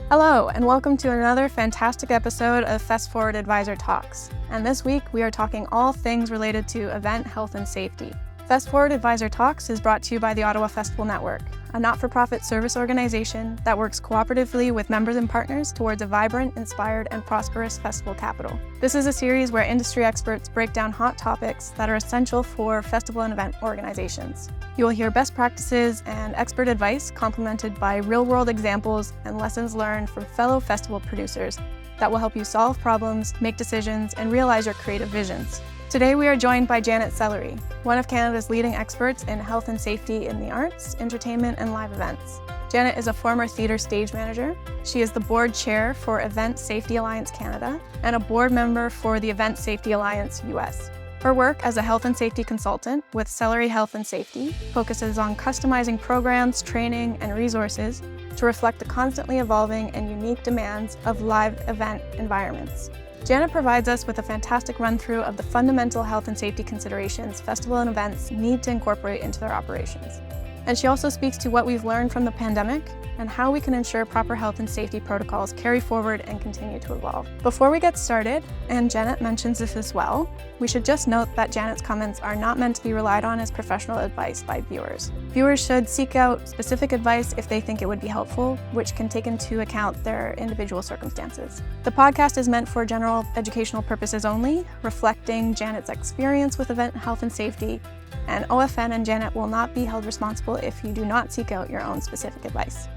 Hello, and welcome to another fantastic episode of Fest Forward Advisor Talks. And this week, we are talking all things related to event health and safety. Fest Forward Advisor Talks is brought to you by the Ottawa Festival Network, a not-for-profit service organization that works cooperatively with members and partners towards a vibrant, inspired, and prosperous festival capital. This is a series where industry experts break down hot topics that are essential for festival and event organizations. You will hear best practices and expert advice complemented by real-world examples and lessons learned from fellow festival producers that will help you solve problems, make decisions, and realize your creative visions. Today we are joined by Janet Sellery, one of Canada's leading experts in health and safety in the arts, entertainment, and live events. Janet is a former theatre stage manager. She is the board chair for Event Safety Alliance Canada and a board member for the Event Safety Alliance US. Her work as a health and safety consultant with Sellery Health Safety focuses on customizing programs, training, and resources to reflect the constantly evolving and unique demands of live event environments. Janet provides us with a fantastic run-through of the fundamental health and safety considerations festival and events need to incorporate into their operations. And she also speaks to what we've learned from the pandemic and how we can ensure proper health and safety protocols carry forward and continue to evolve. Before we get started, and Janet mentions this as well, we should just note that Janet's comments are not meant to be relied on as professional advice by viewers. Viewers should seek out specific advice if they think it would be helpful, which can take into account their individual circumstances. The podcast is meant for general educational purposes only, reflecting Janet's experience with event health and safety, and OFN and Janet will not be held responsible if you do not seek out your own specific advice.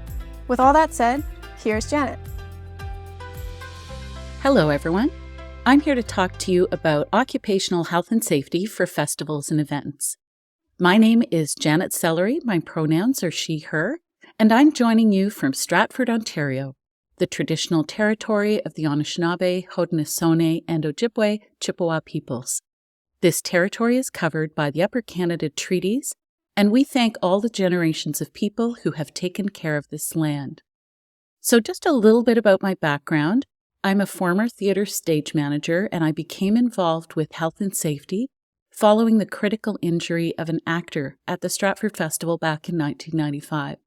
With all that said, here's Janet. Hello, everyone. I'm here to talk to you about occupational health and safety for festivals and events. My name is Janet Sellery, my pronouns are she, her, and I'm joining you from Stratford, Ontario, the traditional territory of the Anishinaabe, Haudenosaunee, and Ojibwe Chippewa peoples. This territory is covered by the Upper Canada Treaties, and we thank all the generations of people who have taken care of this land. So just a little bit about my background. I'm a former theatre stage manager, and I became involved with health and safety following the critical injury of an actor at the Stratford Festival back in 1995.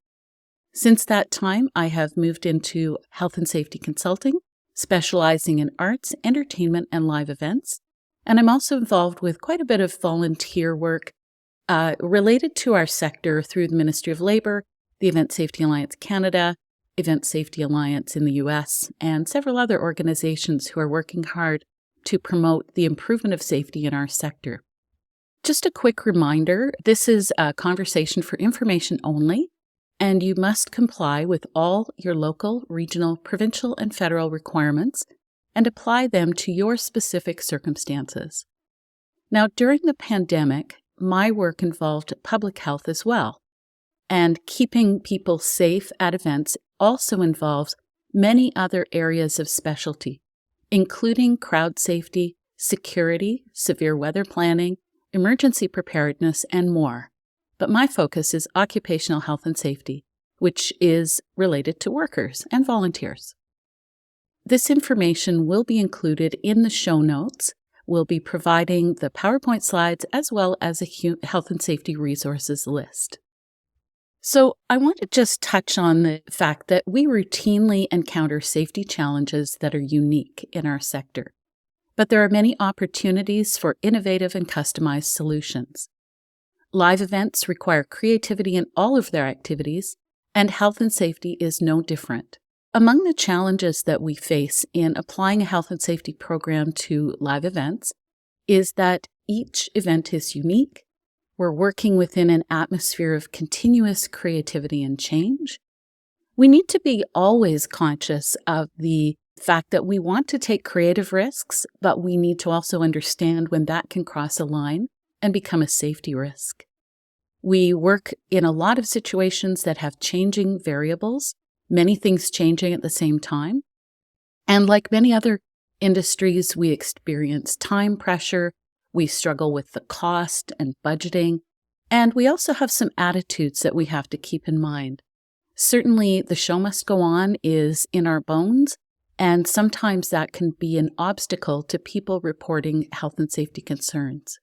Since that time, I have moved into health and safety consulting, specializing in arts, entertainment, and live events. And I'm also involved with quite a bit of volunteer work related to our sector through the Ministry of Labour, the Event Safety Alliance Canada, Event Safety Alliance in the US, and several other organizations who are working hard to promote the improvement of safety in our sector. Just a quick reminder, this is a conversation for information only, and you must comply with all your local, regional, provincial, and federal requirements and apply them to your specific circumstances. Now, during the pandemic, my work involved public health as well, and keeping people safe at events also involves many other areas of specialty, including crowd safety, security, severe weather planning, emergency preparedness, and more. But my focus is occupational health and safety, which is related to workers and volunteers. This information will be included in the show notes. We'll be providing the PowerPoint slides as well as a health and safety resources list. So I want to just touch on the fact that we routinely encounter safety challenges that are unique in our sector, but there are many opportunities for innovative and customized solutions. Live events require creativity in all of their activities, and health and safety is no different. Among the challenges that we face in applying a health and safety program to live events is that each event is unique. We're working within an atmosphere of continuous creativity and change. We need to be always conscious of the fact that we want to take creative risks, but we need to also understand when that can cross a line and become a safety risk. We work in a lot of situations that have changing variables, many things changing at the same time. And like many other industries, we experience time pressure, we struggle with the cost and budgeting, and we also have some attitudes that we have to keep in mind. Certainly, the show must go on is in our bones, and sometimes that can be an obstacle to people reporting health and safety concerns.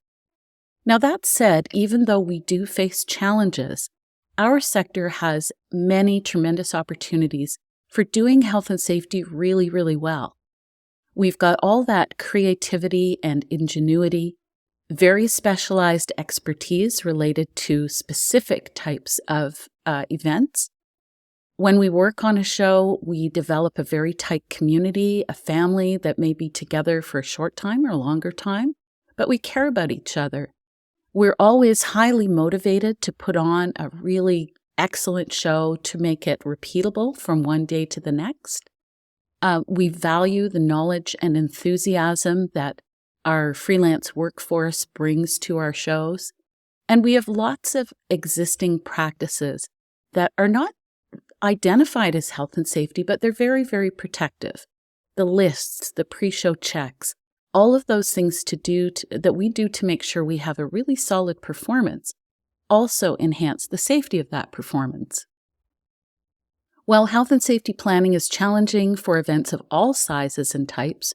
Now, that said, even though we do face challenges, our sector has many tremendous opportunities for doing health and safety really, really well. We've got all that creativity and ingenuity, very specialized expertise related to specific types of events. When we work on a show, we develop a very tight community, a family that may be together for a short time or a longer time, but we care about each other. We're always highly motivated to put on a really excellent show to make it repeatable from one day to the next. We value the knowledge and enthusiasm that our freelance workforce brings to our shows. And we have lots of existing practices that are not identified as health and safety, but they're very, very protective. The lists, the pre-show checks, all of those things that we do to make sure we have a really solid performance also enhance the safety of that performance. While health and safety planning is challenging for events of all sizes and types,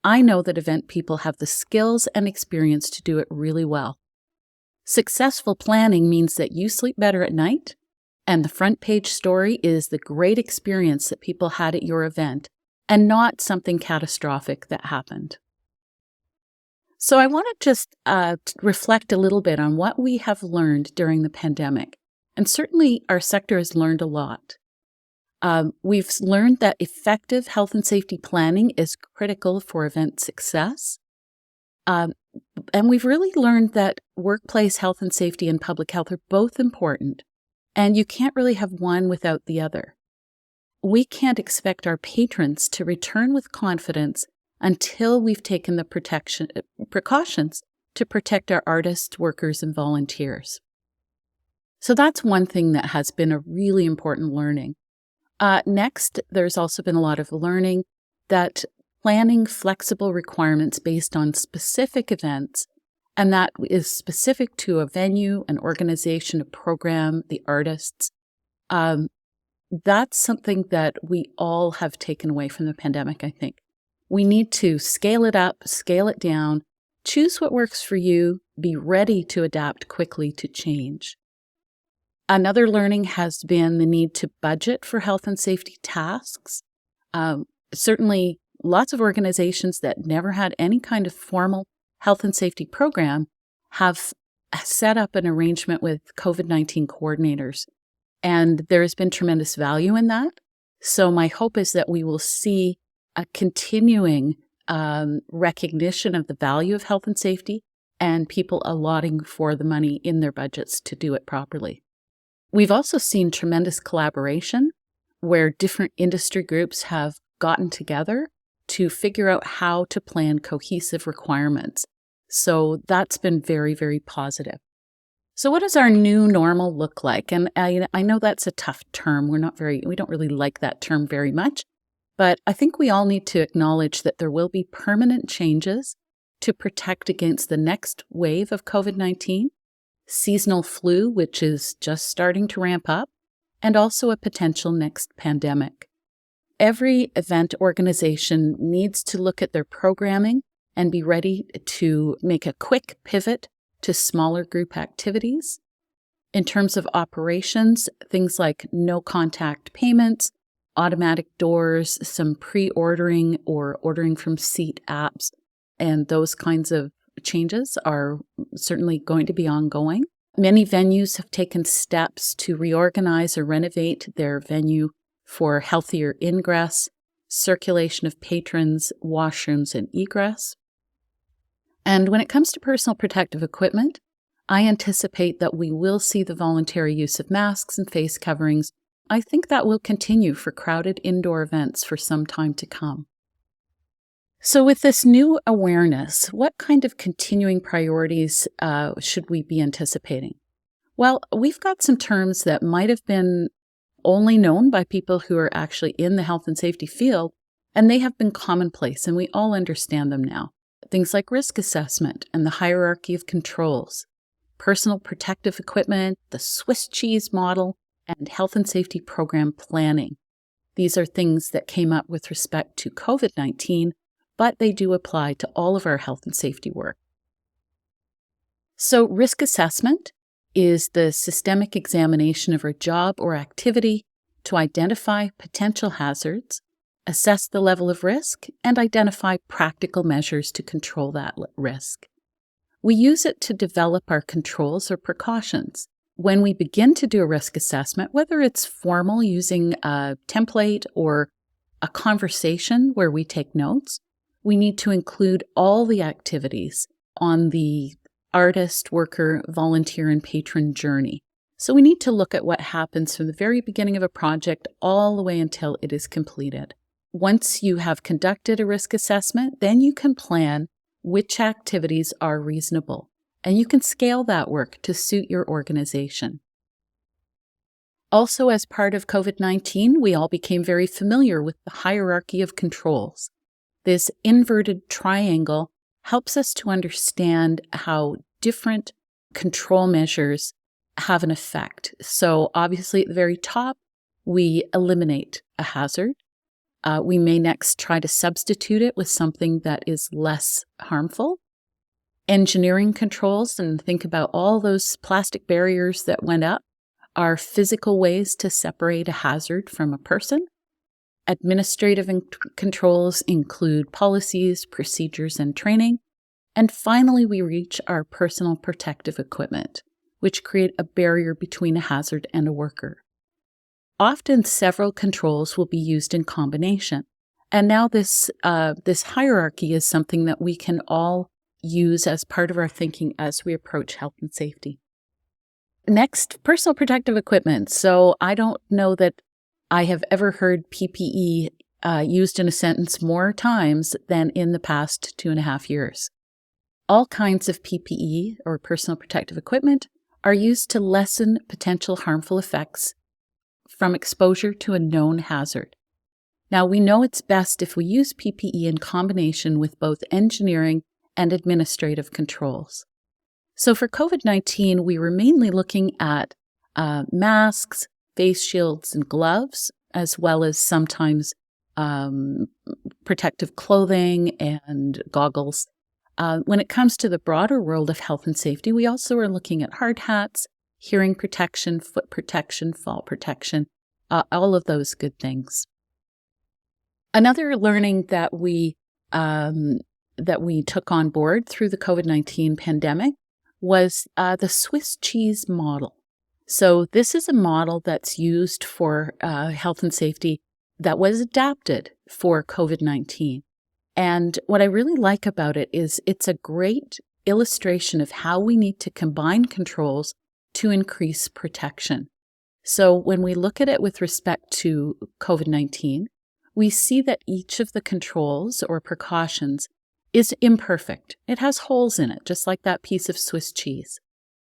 I know that event people have the skills and experience to do it really well. Successful planning means that you sleep better at night, and the front page story is the great experience that people had at your event and not something catastrophic that happened. So I want to just reflect a little bit on what we have learned during the pandemic. And certainly our sector has learned a lot. We've learned that effective health and safety planning is critical for event success. And we've really learned that workplace health and safety and public health are both important, and you can't really have one without the other. We can't expect our patrons to return with confidence until we've taken the precautions to protect our artists, workers, and volunteers. So that's one thing that has been a really important learning. Next, there's also been a lot of learning that planning flexible requirements based on specific events, and that is specific to a venue, an organization, a program, the artists. That's something that we all have taken away from the pandemic, I think. We need to scale it up, scale it down, choose what works for you, be ready to adapt quickly to change. Another learning has been the need to budget for health and safety tasks. Certainly, lots of organizations that never had any kind of formal health and safety program have set up an arrangement with COVID-19 coordinators, and there has been tremendous value in that. So my hope is that we will see a continuing recognition of the value of health and safety and people allotting for the money in their budgets to do it properly. We've also seen tremendous collaboration where different industry groups have gotten together to figure out how to plan cohesive requirements. So that's been very, very positive. So what does our new normal look like? And I know that's a tough term. We don't really like that term very much. But I think we all need to acknowledge that there will be permanent changes to protect against the next wave of COVID-19, seasonal flu, which is just starting to ramp up, and also a potential next pandemic. Every event organization needs to look at their programming and be ready to make a quick pivot to smaller group activities. In terms of operations, things like no contact payments, automatic doors, some pre-ordering or ordering from seat apps, and those kinds of changes are certainly going to be ongoing. Many venues have taken steps to reorganize or renovate their venue for healthier ingress, circulation of patrons, washrooms, and egress. And when it comes to personal protective equipment, I anticipate that we will see the voluntary use of masks and face coverings. I think that will continue for crowded indoor events for some time to come. So with this new awareness, what kind of continuing priorities should we be anticipating? Well, we've got some terms that might have been only known by people who are actually in the health and safety field, and they have been commonplace, and we all understand them now. Things like risk assessment and the hierarchy of controls, personal protective equipment, the Swiss cheese model, and health and safety program planning. These are things that came up with respect to COVID-19, but they do apply to all of our health and safety work. So risk assessment is the systemic examination of a job or activity to identify potential hazards, assess the level of risk, and identify practical measures to control that risk. We use it to develop our controls or precautions. When we begin to do a risk assessment, whether it's formal using a template or a conversation where we take notes, we need to include all the activities on the artist, worker, volunteer, and patron journey. So we need to look at what happens from the very beginning of a project all the way until it is completed. Once you have conducted a risk assessment, then you can plan which activities are reasonable, and you can scale that work to suit your organization. Also, as part of COVID-19, we all became very familiar with the hierarchy of controls. This inverted triangle helps us to understand how different control measures have an effect. So obviously at the very top, we eliminate a hazard. We may next try to substitute it with something that is less harmful. Engineering controls, and think about all those plastic barriers that went up, are physical ways to separate a hazard from a person. Administrative controls include policies, procedures, and training. And finally, we reach our personal protective equipment, which create a barrier between a hazard and a worker. Often several controls will be used in combination. And now this hierarchy is something that we can all use as part of our thinking as we approach health and safety. Next, personal protective equipment. So I don't know that I have ever heard PPE used in a sentence more times than in the past 2.5 years. All kinds of PPE, or personal protective equipment, are used to lessen potential harmful effects from exposure to a known hazard. Now, we know it's best if we use PPE in combination with both engineering and administrative controls. So for COVID-19, we were mainly looking at masks, face shields, and gloves, as well as sometimes protective clothing and goggles. When it comes to the broader world of health and safety, we also are looking at hard hats, hearing protection, foot protection, fall protection, all of those good things. Another learning that we took on board through the COVID-19 pandemic was the Swiss cheese model. So this is a model that's used for health and safety that was adapted for COVID-19. And what I really like about it is it's a great illustration of how we need to combine controls to increase protection. So when we look at it with respect to COVID-19, we see that each of the controls or precautions is imperfect. It has holes in it, just like that piece of Swiss cheese.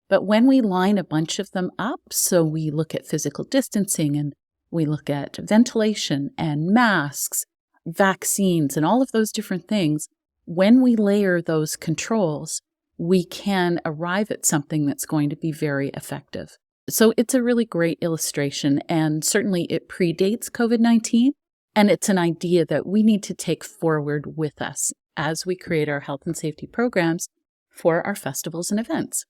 But when we line a bunch of them up, so we look at physical distancing and we look at ventilation and masks, vaccines, and all of those different things, when we layer those controls, we can arrive at something that's going to be very effective. So it's a really great illustration, and certainly it predates COVID-19, and it's an idea that we need to take forward with us as we create our health and safety programs for our festivals and events.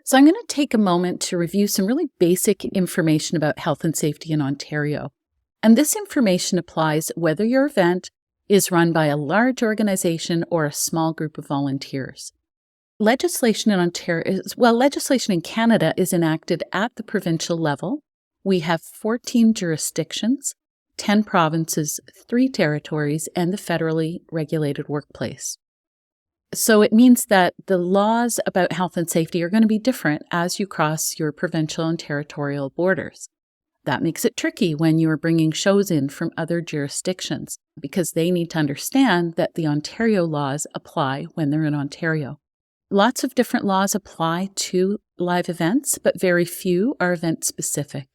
So I'm going to take a moment to review some really basic information about health and safety in Ontario. And this information applies whether your event is run by a large organization or a small group of volunteers. Legislation in Canada is enacted at the provincial level. We have 14 jurisdictions, 10 provinces, 3 territories, and the federally regulated workplace. So it means that the laws about health and safety are going to be different as you cross your provincial and territorial borders. That makes it tricky when you are bringing shows in from other jurisdictions because they need to understand that the Ontario laws apply when they're in Ontario. Lots of different laws apply to live events, but very few are event-specific.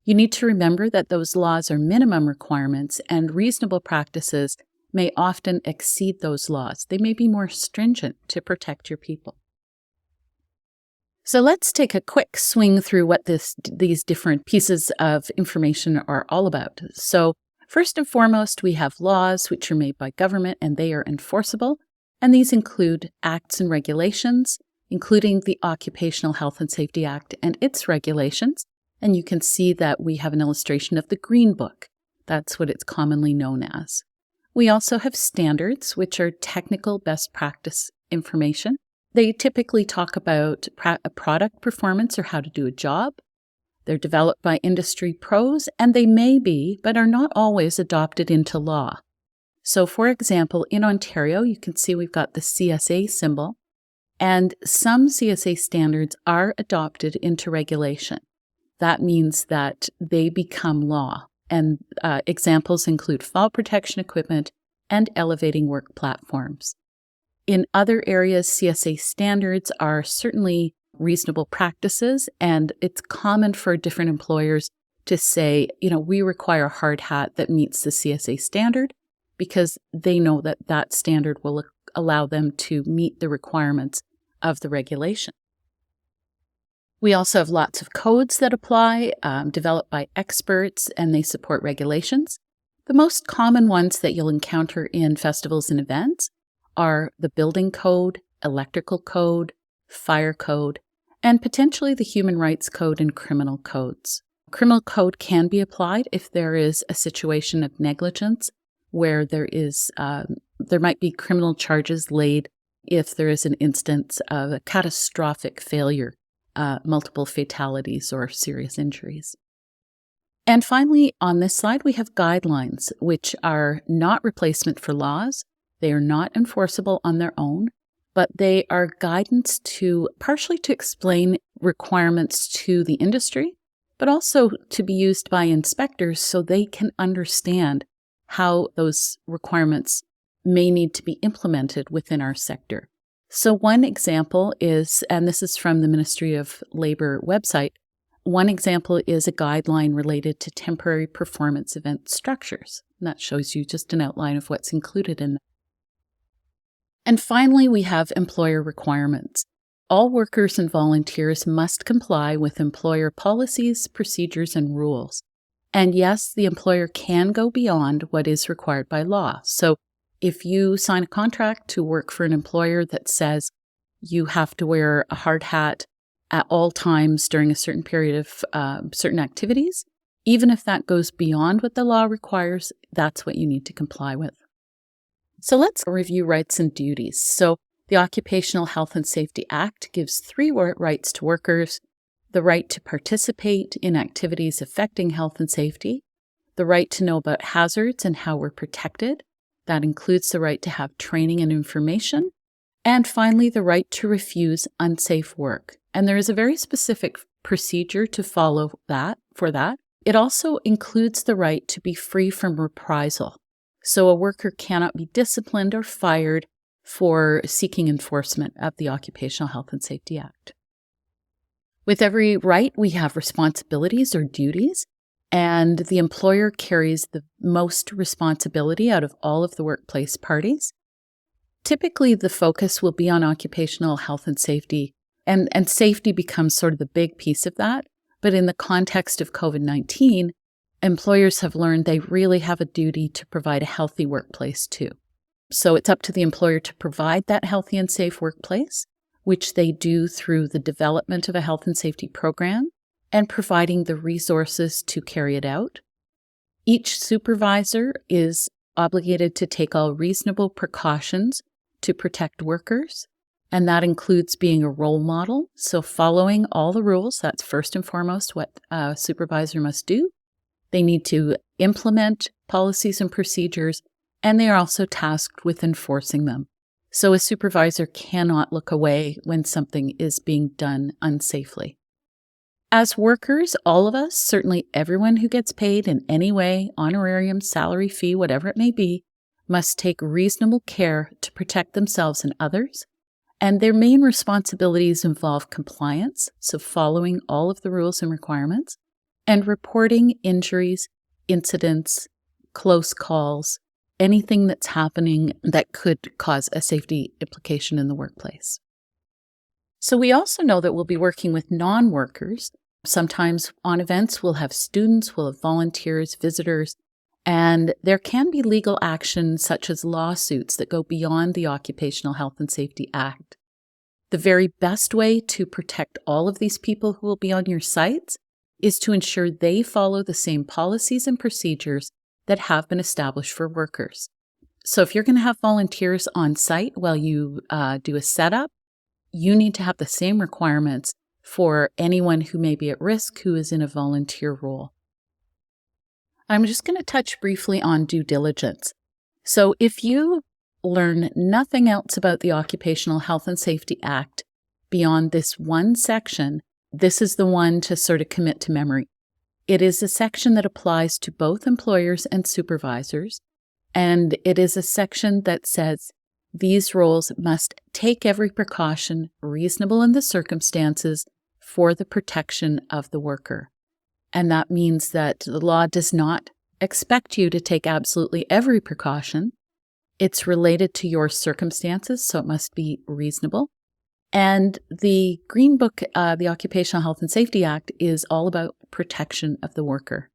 You need to remember that those laws are minimum requirements, and reasonable practices may often exceed those laws. They may be more stringent to protect your people. So let's take a quick swing through what these different pieces of information are all about. So first and foremost, we have laws which are made by government and they are enforceable. And these include acts and regulations, including the Occupational Health and Safety Act and its regulations, And you can see that we have an illustration of the Green Book. That's what it's commonly known as. We also have standards, which are technical best practice information. They typically talk about a product performance or how to do a job. They're developed by industry pros, and they may be, but are not always adopted into law. So, for example, in Ontario, you can see we've got the CSA symbol, and some CSA standards are adopted into regulation. That means that they become law, and examples include fall protection equipment and elevating work platforms. In other areas, CSA standards are certainly reasonable practices, and it's common for different employers to say, we require a hard hat that meets the CSA standard because they know that that standard will allow them to meet the requirements of the regulation. We also have lots of codes that apply, developed by experts, and they support regulations. The most common ones that you'll encounter in festivals and events are the building code, electrical code, fire code, and potentially the human rights code and criminal codes. Criminal code can be applied if there is a situation of negligence where there might be criminal charges laid if there is an instance of a catastrophic failure, multiple fatalities or serious injuries. And finally, on this slide, we have guidelines, which are not replacement for laws. They are not enforceable on their own, but they are guidance partially to explain requirements to the industry, but also to be used by inspectors so they can understand how those requirements may need to be implemented within our sector. So one example is, and this is from the Ministry of Labour website, one example is a guideline related to temporary performance event structures. And that shows you just an outline of what's included in that. And finally, we have employer requirements. All workers and volunteers must comply with employer policies, procedures, and rules. And yes, the employer can go beyond what is required by law. So if you sign a contract to work for an employer that says you have to wear a hard hat at all times during a certain period of certain activities, even if that goes beyond what the law requires, that's what you need to comply with. So let's review rights and duties. So the Occupational Health and Safety Act gives 3 rights to workers: the right to participate in activities affecting health and safety, the right to know about hazards and how we're protected. That includes the right to have training and information. And finally, the right to refuse unsafe work. And there is a very specific procedure to follow for that. It also includes the right to be free from reprisal. So a worker cannot be disciplined or fired for seeking enforcement of the Occupational Health and Safety Act. With every right, we have responsibilities or duties, and the employer carries the most responsibility out of all of the workplace parties. Typically, the focus will be on occupational health and safety, and safety becomes sort of the big piece of that. But in the context of COVID-19, employers have learned they really have a duty to provide a healthy workplace too. So it's up to the employer to provide that healthy and safe workplace, which they do through the development of a health and safety program and providing the resources to carry it out. Each supervisor is obligated to take all reasonable precautions to protect workers, and that includes being a role model. So following all the rules, that's first and foremost what a supervisor must do. They need to implement policies and procedures, and they are also tasked with enforcing them. So a supervisor cannot look away when something is being done unsafely. As workers, all of us, certainly everyone who gets paid in any way, honorarium, salary, fee, whatever it may be, must take reasonable care to protect themselves and others. And their main responsibilities involve compliance, so following all of the rules and requirements, and reporting injuries, incidents, close calls, anything that's happening that could cause a safety implication in the workplace. So we also know that we'll be working with non-workers. Sometimes on events, we'll have students, we'll have volunteers, visitors, and there can be legal action such as lawsuits that go beyond the Occupational Health and Safety Act. The very best way to protect all of these people who will be on your sites is to ensure they follow the same policies and procedures that have been established for workers. So if you're going to have volunteers on site while you do a setup, you need to have the same requirements for anyone who may be at risk who is in a volunteer role. I'm just going to touch briefly on due diligence. So if you learn nothing else about the Occupational Health and Safety Act beyond this one section, this is the one to sort of commit to memory. It is a section that applies to both employers and supervisors, and it is a section that says these roles must take every precaution reasonable in the circumstances for the protection of the worker. And that means that the law does not expect you to take absolutely every precaution. It's related to your circumstances, so it must be reasonable. And the Green Book, the Occupational Health and Safety Act, is all about protection of the worker.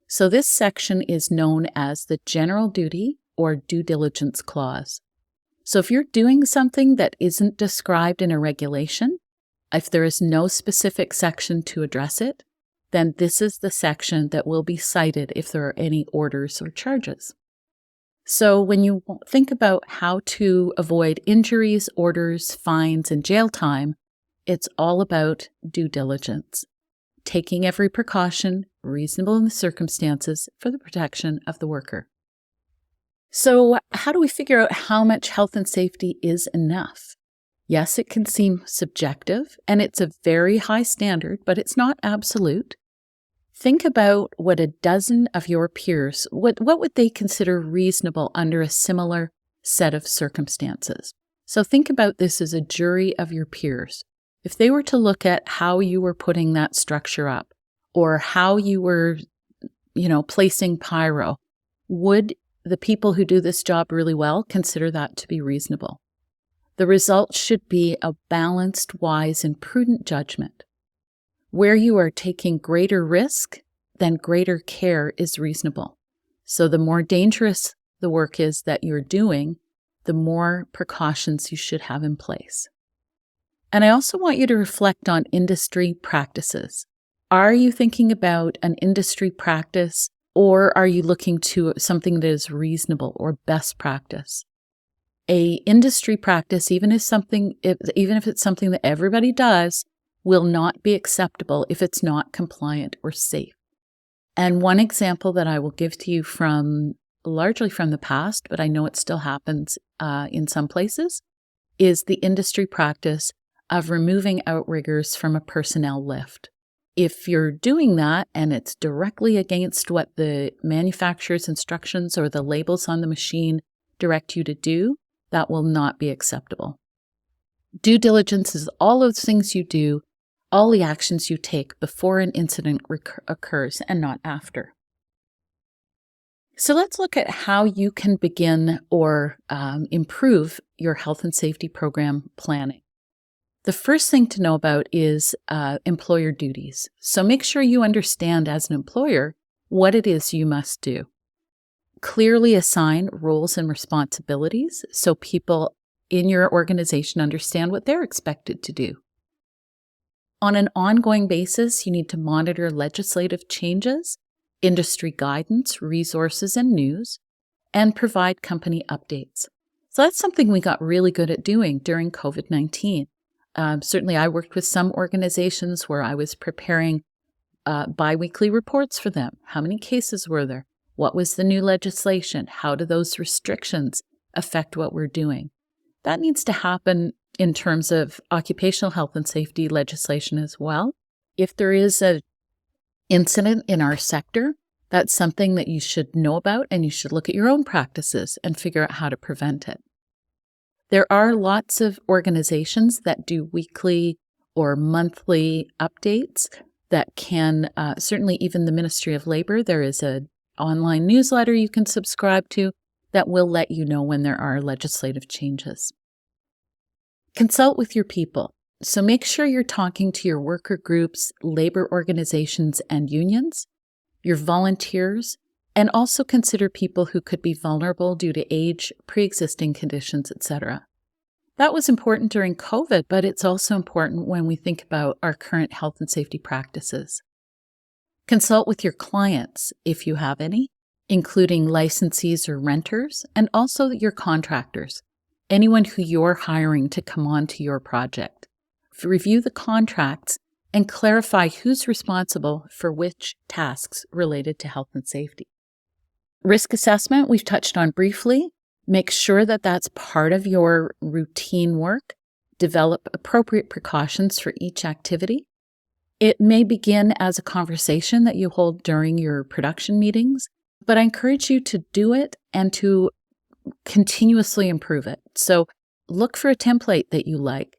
So this section is known as the General Duty or Due Diligence Clause. So if you're doing something that isn't described in a regulation, if there is no specific section to address it, then this is the section that will be cited if there are any orders or charges. So when you think about how to avoid injuries, orders, fines, and jail time, it's all about due diligence, taking every precaution reasonable in the circumstances for the protection of the worker. So how do we figure out how much health and safety is enough? Yes, it can seem subjective, and it's a very high standard, but it's not absolute. Think about what a dozen of your peers, what would they consider reasonable under a similar set of circumstances? So think about this as a jury of your peers. If they were to look at how you were putting that structure up or how you were, placing pyro, would the people who do this job really well consider that to be reasonable? The result should be a balanced, wise, and prudent judgment. Where you are taking greater risk, then greater care is reasonable. So the more dangerous the work is that you're doing, the more precautions you should have in place. And I also want you to reflect on industry practices. Are you thinking about an industry practice, or are you looking to something that is reasonable or best practice? A industry practice, even if it's something that everybody does, will not be acceptable if it's not compliant or safe. And one example that I will give to you largely from the past, but I know it still happens in some places, is the industry practice of removing outriggers from a personnel lift. If you're doing that and it's directly against what the manufacturer's instructions or the labels on the machine direct you to do, that will not be acceptable. Due diligence is all those things you do, all the actions you take before an incident occurs and not after. So let's look at how you can begin or improve your health and safety program planning. The first thing to know about is employer duties. So make sure you understand as an employer what it is you must do. Clearly assign roles and responsibilities so people in your organization understand what they're expected to do. On an ongoing basis, you need to monitor legislative changes, industry guidance, resources, and news, and provide company updates. So that's something we got really good at doing during COVID-19. Certainly, I worked with some organizations where I was preparing biweekly reports for them. How many cases were there? What was the new legislation? How do those restrictions affect what we're doing? That needs to happen in terms of occupational health and safety legislation as well. If there is an incident in our sector, that's something that you should know about, and you should look at your own practices and figure out how to prevent it. There are lots of organizations that do weekly or monthly updates that can, certainly even the Ministry of Labor, there is an online newsletter you can subscribe to that will let you know when there are legislative changes. Consult with your people. So make sure you're talking to your worker groups, labor organizations, and unions, your volunteers, and also consider people who could be vulnerable due to age, pre-existing conditions, etc. That was important during COVID, but it's also important when we think about our current health and safety practices. Consult with your clients if you have any, including licensees or renters, and also your contractors, anyone who you're hiring to come on to your project. Review the contracts and clarify who's responsible for which tasks related to health and safety. Risk assessment, we've touched on briefly. Make sure that that's part of your routine work. Develop appropriate precautions for each activity. It may begin as a conversation that you hold during your production meetings, but I encourage you to do it and to continuously improve it. So look for a template that you like.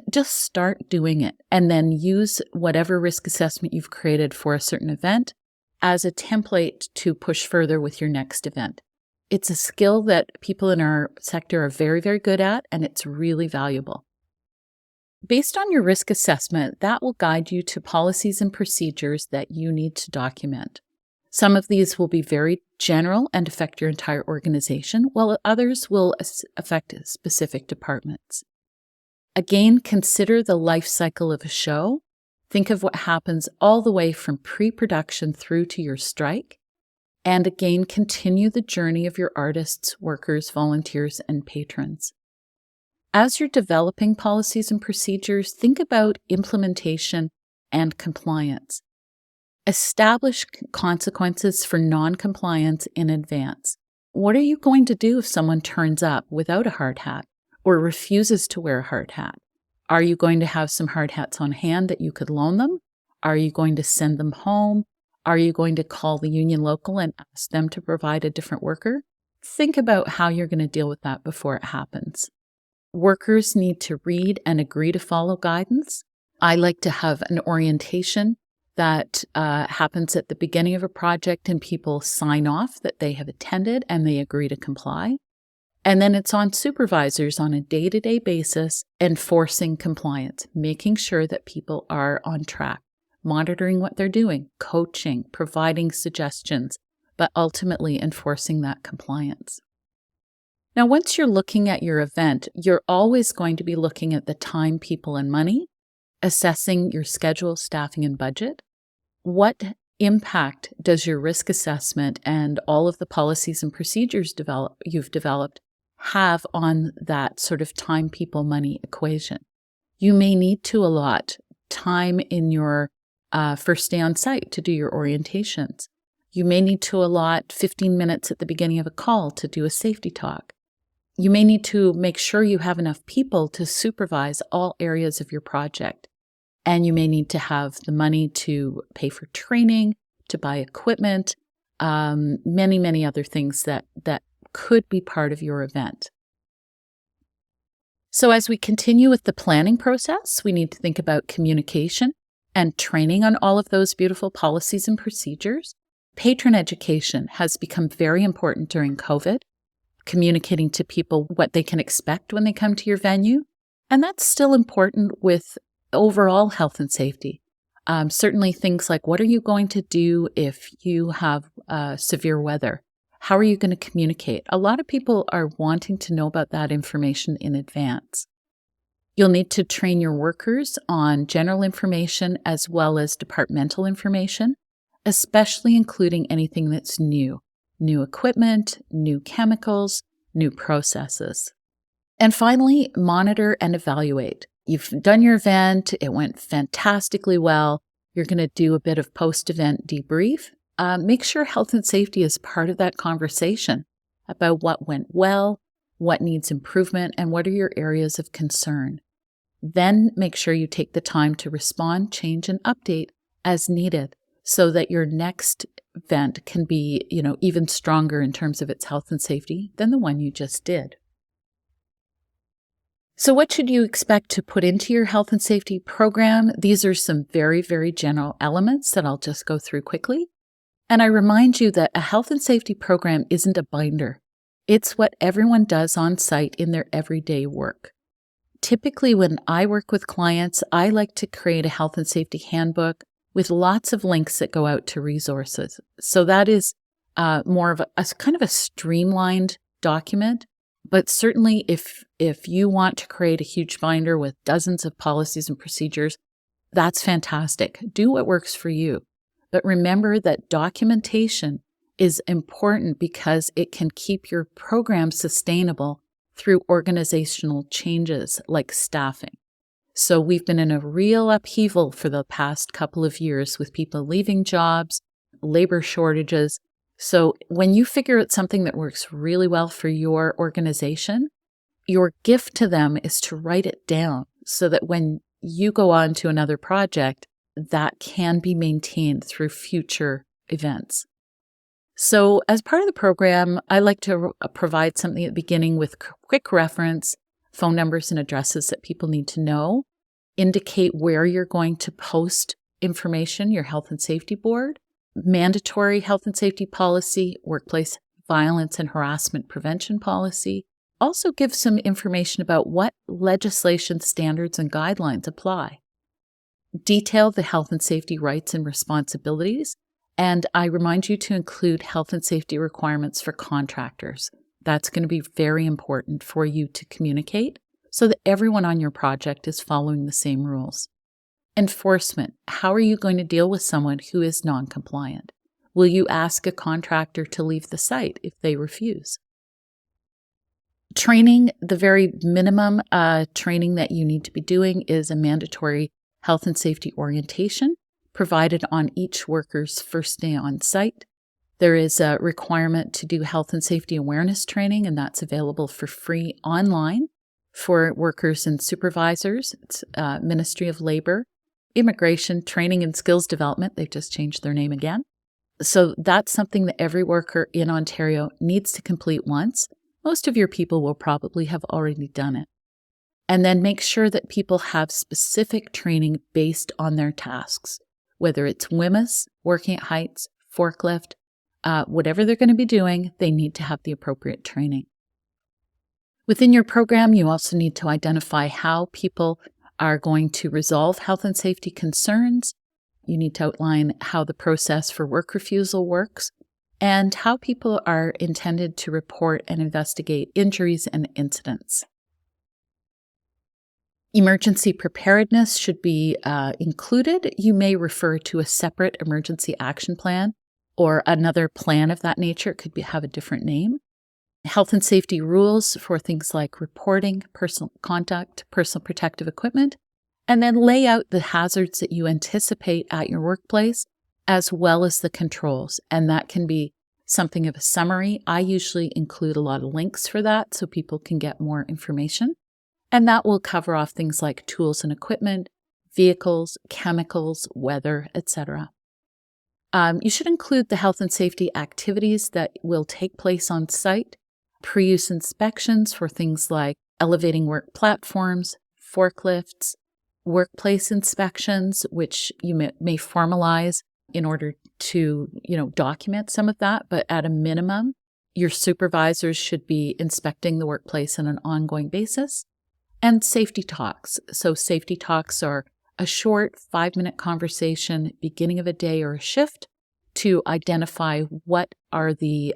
Just start doing it, and then use whatever risk assessment you've created for a certain event as a template to push further with your next event. It's a skill that people in our sector are very, very good at, and it's really valuable. Based on your risk assessment, that will guide you to policies and procedures that you need to document. Some of these will be very general and affect your entire organization, while others will affect specific departments. Again, consider the life cycle of a show. Think of what happens all the way from pre-production through to your strike. And again, continue the journey of your artists, workers, volunteers, and patrons. As you're developing policies and procedures, think about implementation and compliance. Establish consequences for non-compliance in advance. What are you going to do if someone turns up without a hard hat or refuses to wear a hard hat? Are you going to have some hard hats on hand that you could loan them? Are you going to send them home? Are you going to call the union local and ask them to provide a different worker? Think about how you're going to deal with that before it happens. Workers need to read and agree to follow guidance. I like to have an orientation that happens at the beginning of a project, and people sign off that they have attended and they agree to comply. And then it's on supervisors on a day-to-day basis enforcing compliance, making sure that people are on track, monitoring what they're doing, coaching, providing suggestions, but ultimately enforcing that compliance. Now, once you're looking at your event, you're always going to be looking at the time, people, and money, assessing your schedule, staffing, and budget. What impact does your risk assessment and all of the policies and procedures you've developed have on that sort of time, people, money equation? You may need to allot time in your first day on site to do your orientations. You may need to allot 15 minutes at the beginning of a call to do a safety talk. You may need to make sure you have enough people to supervise all areas of your project. And you may need to have the money to pay for training, to buy equipment, many, many other things that could be part of your event. So as we continue with the planning process, we need to think about communication and training on all of those beautiful policies and procedures. Patron education has become very important during COVID, communicating to people what they can expect when they come to your venue. And that's still important with overall health and safety. Certainly things like, what are you going to do if you have severe weather? How are you going to communicate? A lot of people are wanting to know about that information in advance. You'll need to train your workers on general information as well as departmental information, especially including anything that's new equipment, new chemicals, new processes. And finally, monitor and evaluate. You've done your event, it went fantastically well. You're going to do a bit of post-event debrief. Make sure health and safety is part of that conversation about what went well, what needs improvement, and what are your areas of concern. Then make sure you take the time to respond, change, and update as needed so that your next event can be, even stronger in terms of its health and safety than the one you just did. So what should you expect to put into your health and safety program? These are some very, very general elements that I'll just go through quickly. And I remind you that a health and safety program isn't a binder. It's what everyone does on site in their everyday work. Typically, when I work with clients, I like to create a health and safety handbook with lots of links that go out to resources. So that is more of a kind of a streamlined document. But certainly if you want to create a huge binder with dozens of policies and procedures, that's fantastic. Do what works for you. But remember that documentation is important because it can keep your program sustainable through organizational changes like staffing. So we've been in a real upheaval for the past couple of years with people leaving jobs, labor shortages. So when you figure out something that works really well for your organization, your gift to them is to write it down so that when you go on to another project, that can be maintained through future events. So as part of the program, I like to provide something at the beginning with quick reference, phone numbers and addresses that people need to know, indicate where you're going to post information, your health and safety board, mandatory health and safety policy, workplace violence and harassment prevention policy. Also give some information about what legislation standards and guidelines apply. Detail the health and safety rights and responsibilities. And I remind you to include health and safety requirements for contractors. That's going to be very important for you to communicate so that everyone on your project is following the same rules. Enforcement. How are you going to deal with someone who is non-compliant? Will you ask a contractor to leave the site if they refuse? Training. The very minimum training that you need to be doing is a mandatory health and safety orientation provided on each worker's first day on site. There is a requirement to do health and safety awareness training, and that's available for free online for workers and supervisors. It's Ministry of Labor, Immigration, Training and Skills Development. They've just changed their name again. So that's something that every worker in Ontario needs to complete once. Most of your people will probably have already done it. And then make sure that people have specific training based on their tasks, whether it's WMIS, working at heights, forklift, whatever they're going to be doing, they need to have the appropriate training. Within your program, you also need to identify how people are going to resolve health and safety concerns. You need to outline how the process for work refusal works and how people are intended to report and investigate injuries and incidents. Emergency preparedness should be included. You may refer to a separate emergency action plan or another plan of that nature. It could have a different name. Health and safety rules for things like reporting, personal contact, personal protective equipment, and then lay out the hazards that you anticipate at your workplace, as well as the controls. And that can be something of a summary. I usually include a lot of links for that so people can get more information. And that will cover off things like tools and equipment, vehicles, chemicals, weather, etc. You should include the health and safety activities that will take place on site, pre-use inspections for things like elevating work platforms, forklifts, workplace inspections, which you may formalize in order to, document some of that. But at a minimum, your supervisors should be inspecting the workplace on an ongoing basis. And safety talks. So safety talks are a short 5-minute conversation beginning of a day or a shift to identify what are the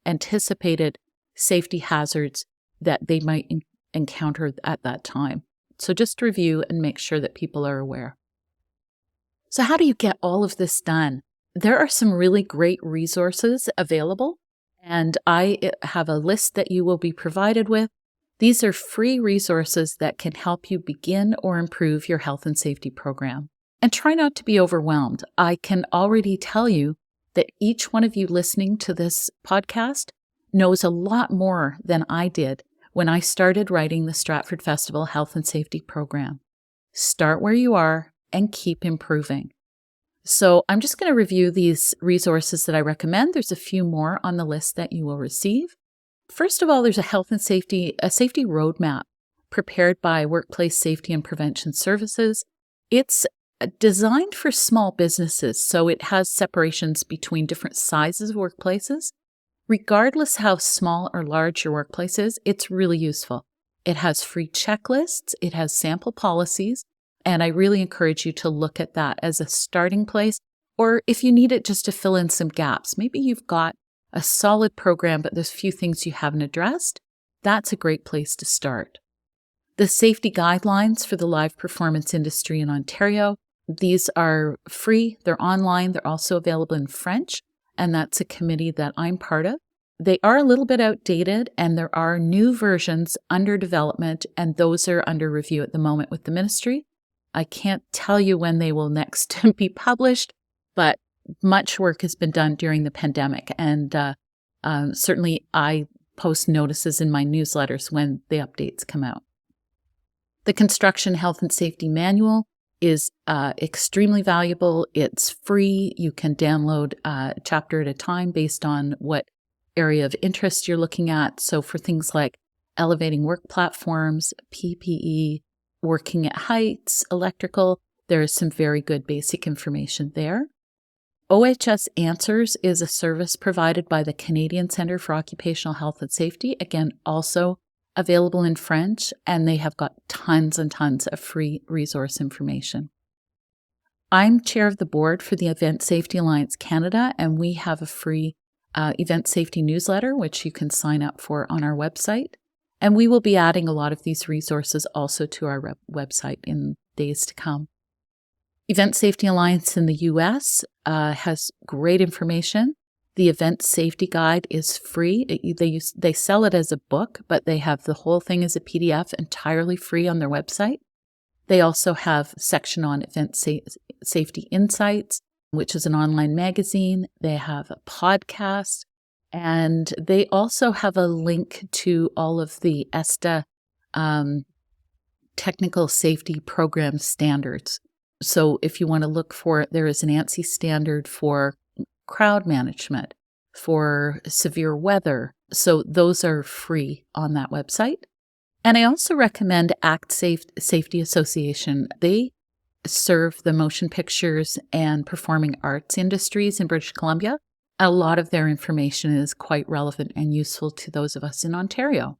anticipated safety hazards that they might encounter at that time. So just review and make sure that people are aware. So how do you get all of this done? There are some really great resources available, and I have a list that you will be provided with. These are free resources that can help you begin or improve your health and safety program. And try not to be overwhelmed. I can already tell you that each one of you listening to this podcast knows a lot more than I did when I started writing the Stratford Festival Health and Safety Program. Start where you are and keep improving. So I'm just going to review these resources that I recommend. There's a few more on the list that you will receive. First of all, there's a safety roadmap prepared by Workplace Safety and Prevention Services. It's designed for small businesses, so it has separations between different sizes of workplaces. Regardless how small or large your workplace is, it's really useful. It has free checklists, it has sample policies, and I really encourage you to look at that as a starting place, or if you need it just to fill in some gaps. Maybe you've got a solid program, but there's a few things you haven't addressed. That's a great place to start. The safety guidelines for the live performance industry in Ontario, These are free, they're online, they're also available in French, and that's a committee that I'm part of. They are a little bit outdated, and there are new versions under development, and those are under review at the moment with the ministry. I can't tell you when they will next be published, but much work has been done during the pandemic, and certainly I post notices in my newsletters when the updates come out. The Construction Health and Safety Manual is extremely valuable. It's free. You can download a chapter at a time based on what area of interest you're looking at. So for things like elevating work platforms, PPE, working at heights, electrical, there is some very good basic information there. OHS Answers is a service provided by the Canadian Centre for Occupational Health and Safety, again, also available in French, and they have got tons and tons of free resource information. I'm chair of the board for the Event Safety Alliance Canada, and we have a free event safety newsletter, which you can sign up for on our website. And we will be adding a lot of these resources also to our website in days to come. Event Safety Alliance in the US has great information. The Event Safety Guide is free. They sell it as a book, but they have the whole thing as a PDF entirely free on their website. They also have a section on Event Safety Insights, which is an online magazine. They have a podcast, and they also have a link to all of the ESTA technical safety program standards. So if you want to look for it, there is an ANSI standard for crowd management, for severe weather. So those are free on that website. And I also recommend Act Safety Association. They serve the motion pictures and performing arts industries in British Columbia. A lot of their information is quite relevant and useful to those of us in Ontario.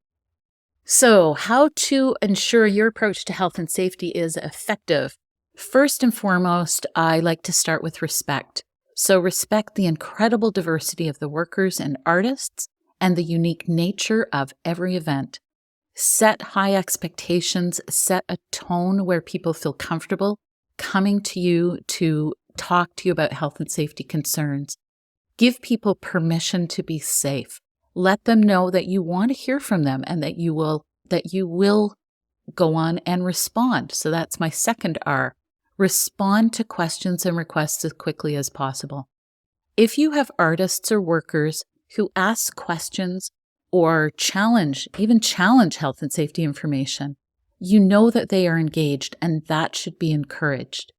So, how to ensure your approach to health and safety is effective? First and foremost, I like to start with respect. So respect the incredible diversity of the workers and artists and the unique nature of every event. Set high expectations, set a tone where people feel comfortable coming to you to talk to you about health and safety concerns. Give people permission to be safe. Let them know that you want to hear from them and that you will go on and respond. So that's my second R. Respond to questions and requests as quickly as possible. If you have artists or workers who ask questions or challenge health and safety information, you know that they are engaged, and that should be encouraged.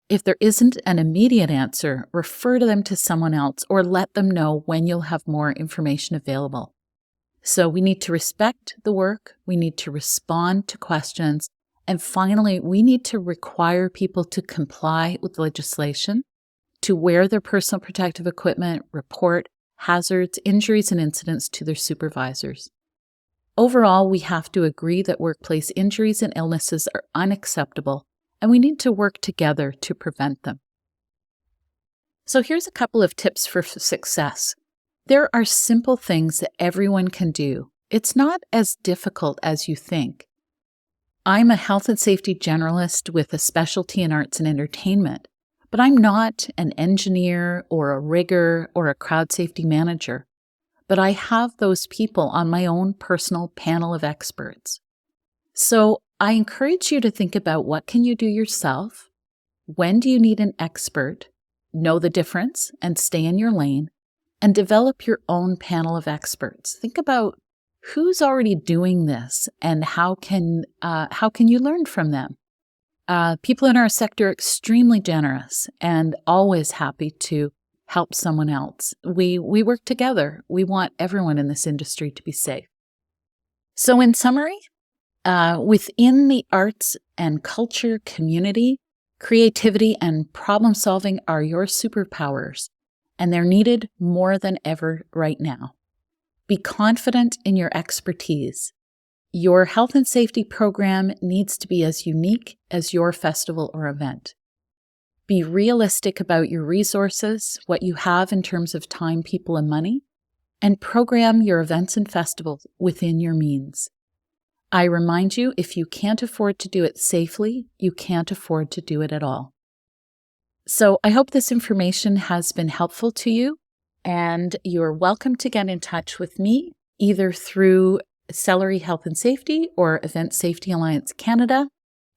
If there isn't an immediate answer, refer them to someone else or let them know when you'll have more information available. So we need to respect the work, we need to respond to questions, and finally, we need to require people to comply with legislation, to wear their personal protective equipment, report hazards, injuries, and incidents to their supervisors. Overall, we have to agree that workplace injuries and illnesses are unacceptable, and we need to work together to prevent them. So here's a couple of tips for success. There are simple things that everyone can do. It's not as difficult as you think. I'm a health and safety generalist with a specialty in arts and entertainment, but I'm not an engineer or a rigger or a crowd safety manager. But I have those people on my own personal panel of experts. So I encourage you to think about what can you do yourself, when do you need an expert, know the difference and stay in your lane, and develop your own panel of experts. Think about who's already doing this and how can you learn from them. People in our sector are extremely generous and always happy to help someone else. We work together. We want everyone in this industry to be safe. So in summary, within the arts and culture community, creativity and problem solving are your superpowers, and they're needed more than ever right now. Be confident in your expertise. Your health and safety program needs to be as unique as your festival or event. Be realistic about your resources, what you have in terms of time, people, and money, and program your events and festivals within your means. I remind you, if you can't afford to do it safely, you can't afford to do it at all. So I hope this information has been helpful to you, and you're welcome to get in touch with me either through Sellery Health and Safety or Event Safety Alliance Canada.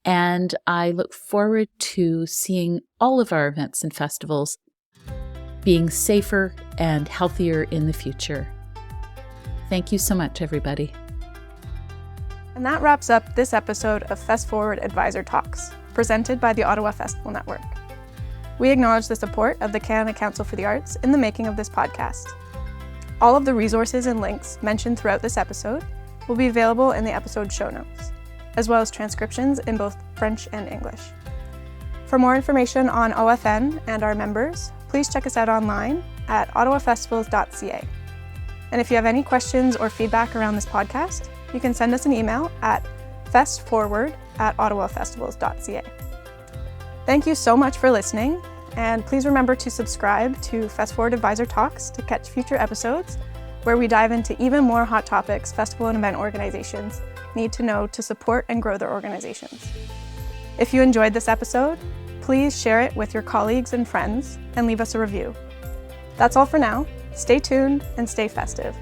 And I look forward to seeing all of our events and festivals being safer and healthier in the future. Thank you so much, everybody. And that wraps up this episode of Fest Forward Advisor Talks, presented by the Ottawa Festival Network. We acknowledge the support of the Canada Council for the Arts in the making of this podcast. All of the resources and links mentioned throughout this episode will be available in the episode show notes, as well as transcriptions in both French and English. For more information on OFN and our members, please check us out online at ottawafestivals.ca. And if you have any questions or feedback around this podcast, you can send us an email at festforward@ottawafestivals.ca. Thank you so much for listening, and please remember to subscribe to Fest Forward Advisor Talks to catch future episodes where we dive into even more hot topics festival and event organizations need to know to support and grow their organizations. If you enjoyed this episode, please share it with your colleagues and friends and leave us a review. That's all for now. Stay tuned and stay festive.